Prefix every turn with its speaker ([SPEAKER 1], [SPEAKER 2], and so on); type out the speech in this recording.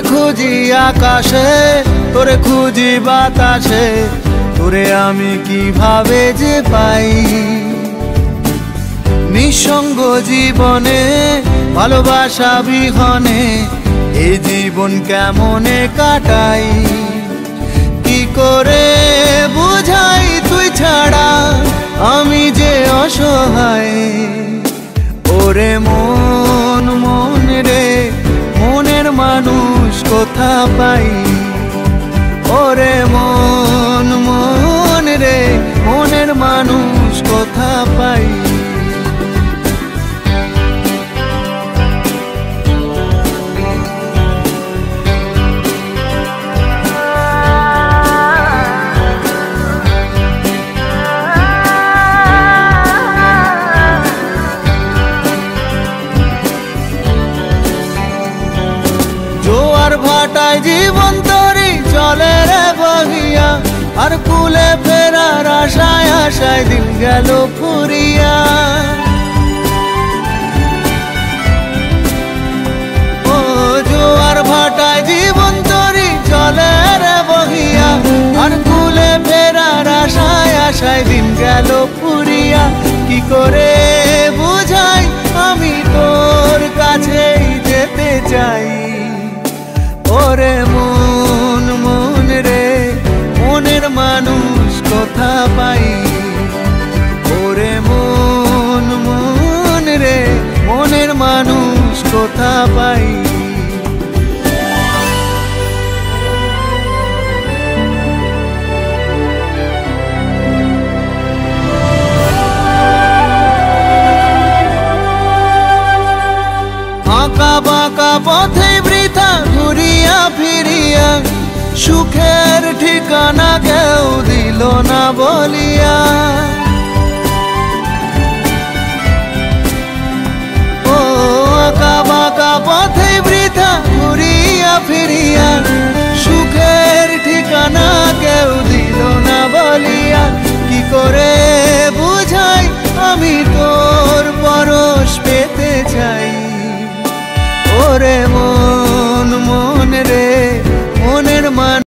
[SPEAKER 1] খুঁজি আকাশে, তোরে খুঁজি বাতাসে, তোরে আমি কিভাবে যে পাই। নিঃসঙ্গ জীবনে ভালোবাসা বিহনে এই জীবন কেমনে কাটাই। কি করে বুঝাই তুই ছাড়া আমি যে অসহায়। ওরে মন মন রে, মনের মানুষ কোথা পাই। ওরে মন মন রে, মনের মানুষ কোথা পাই। জোয়ার ভাটায় জীবন তরি চলে রে বহিয়া, আর কুলে ফেরার আশায় আশায় দিন গেল ফুরিয়া। ও জোয়ার ভাটায় জীবন তরি চলে রে বহিয়া, আর কুলে ফেরার আশায় আশায় দিন গেল ফুরিয়া। কি করে বুঝাই আমি তোর কাছেই যেতে চাই। ওরে মন মন রে, মনের মানুষ কোথা পাই। ওরে মন মন রে, মনের মানুষ কোথা পাই। আঁকা বাঁকা পথে বৃথা ঘুরিয়া ফিরিয়া, সুখের ঠিকানা কেউ দিল না বলিয়া। ও আঁকা বাঁকা পথে বৃথা ঘুরিয়া ফিরিয়া,